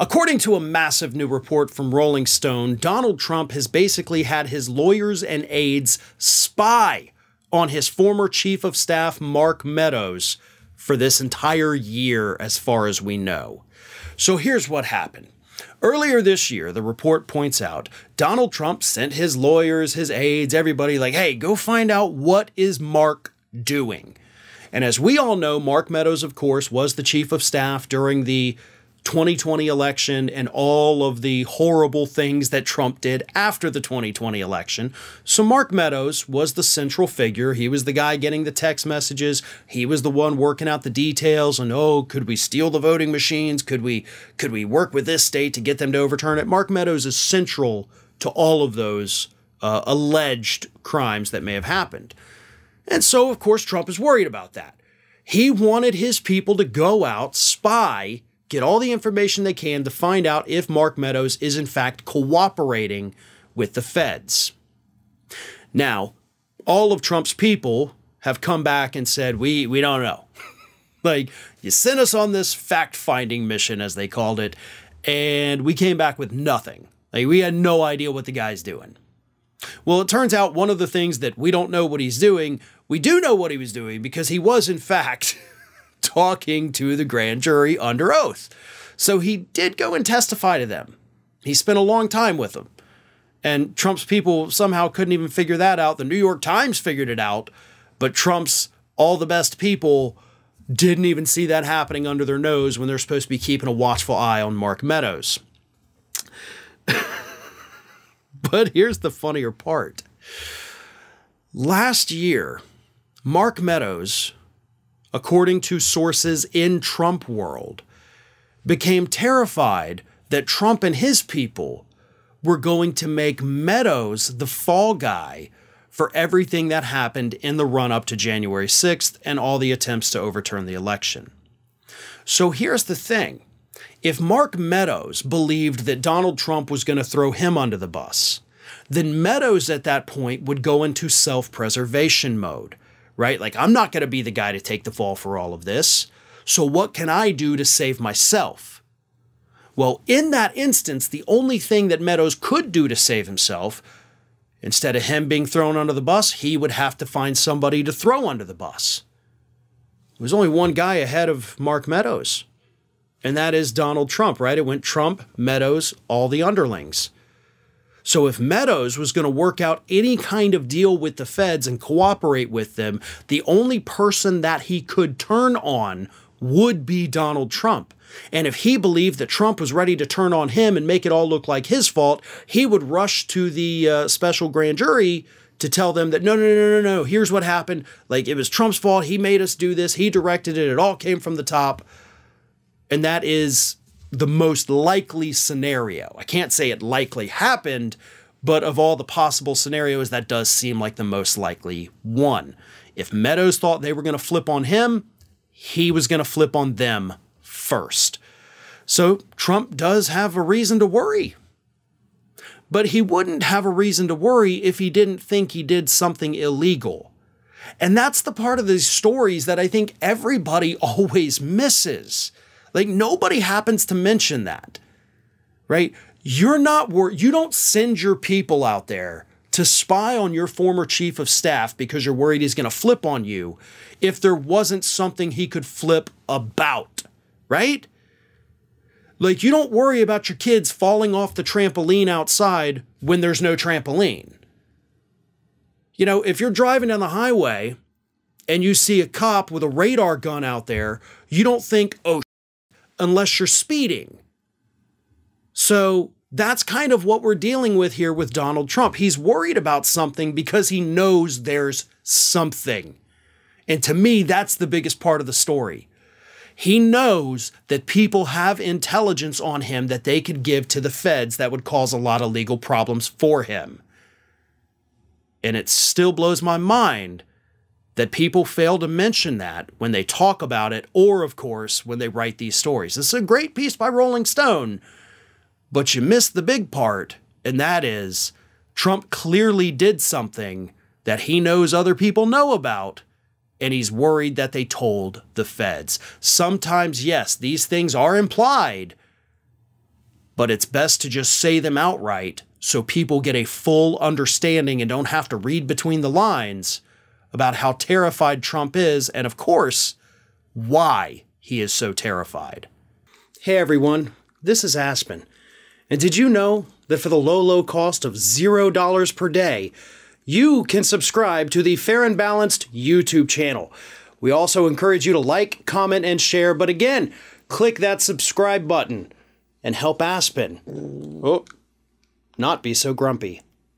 According to a massive new report from Rolling Stone, Donald Trump has basically had his lawyers and aides spy on his former chief of staff, Mark Meadows, for this entire year, as far as we know. So here's what happened. Earlier this year, the report points out, Donald Trump sent his lawyers, his aides, everybody like, hey, go find out what is Mark doing. And as we all know, Mark Meadows, of course, was the chief of staff during the 2020 election and all of the horrible things that Trump did after the 2020 election. So Mark Meadows was the central figure. He was the guy getting the text messages. He was the one working out the details and, oh, could we steal the voting machines? Could we work with this state to get them to overturn it? Mark Meadows is central to all of those alleged crimes that may have happened. And so, of course, Trump is worried about that. He wanted his people to go out, spy, get all the information they can to find out if Mark Meadows is in fact cooperating with the feds. Now, all of Trump's people have come back and said, we don't know. Like, you sent us on this fact-finding mission, as they called it, and we came back with nothing. Like, we had no idea what the guy's doing. Well, it turns out one of the things that we don't know what he's doing, we do know what he was doing because he was, in fact, talking to the grand jury under oath. So he did go and testify to them. He spent a long time with them. And Trump's people somehow couldn't even figure that out. The New York Times figured it out, but Trump's all the best people didn't even see that happening under their nose when they're supposed to be keeping a watchful eye on Mark Meadows. But here's the funnier part. Last year, Mark Meadows, according to sources in Trump world, became terrified that Trump and his people were going to make Meadows the fall guy for everything that happened in the run-up to January 6th and all the attempts to overturn the election. So here's the thing. If Mark Meadows believed that Donald Trump was going to throw him under the bus, then Meadows at that point would go into self-preservation mode, right? Like, I'm not going to be the guy to take the fall for all of this. So what can I do to save myself? Well, in that instance, the only thing that Meadows could do to save himself, instead of him being thrown under the bus, he would have to find somebody to throw under the bus. There's only one guy ahead of Mark Meadows. And that is Donald Trump, right? It went Trump, Meadows, all the underlings. So if Meadows was going to work out any kind of deal with the feds and cooperate with them, the only person that he could turn on would be Donald Trump. And if he believed that Trump was ready to turn on him and make it all look like his fault, he would rush to the special grand jury to tell them that, no, here's what happened. Like, it was Trump's fault. He made us do this. He directed it. It all came from the top. And that is the most likely scenario. I can't say it likely happened, but of all the possible scenarios, that does seem like the most likely one. If Meadows thought they were going to flip on him, he was going to flip on them first. So Trump does have a reason to worry. But he wouldn't have a reason to worry if he didn't think he did something illegal. And that's the part of these stories that I think everybody always misses. Like, nobody happens to mention that, right? You don't send your people out there to spy on your former chief of staff because you're worried he's going to flip on you if there wasn't something he could flip about, right? Like, you don't worry about your kids falling off the trampoline outside when there's no trampoline. You know, if you're driving down the highway and you see a cop with a radar gun out there, you don't think, oh, unless you're speeding. So that's kind of what we're dealing with here with Donald Trump. He's worried about something because he knows there's something. And to me, that's the biggest part of the story. He knows that people have intelligence on him that they could give to the feds that would cause a lot of legal problems for him. And it still blows my mind that people fail to mention that when they talk about it, or, of course, when they write these stories. This is a great piece by Rolling Stone, but you missed the big part, and that is Trump clearly did something that he knows other people know about, and he's worried that they told the feds. Sometimes, yes, these things are implied, but it's best to just say them outright so people get a full understanding and don't have to read between the lines about how terrified Trump is and, of course, why he is so terrified. Hey everyone, this is Aspen. And did you know that for the low cost of $0 per day, you can subscribe to the Fair and Balanced YouTube channel? We also encourage you to like, comment, and share, but again, click that subscribe button and help Aspen not be so grumpy.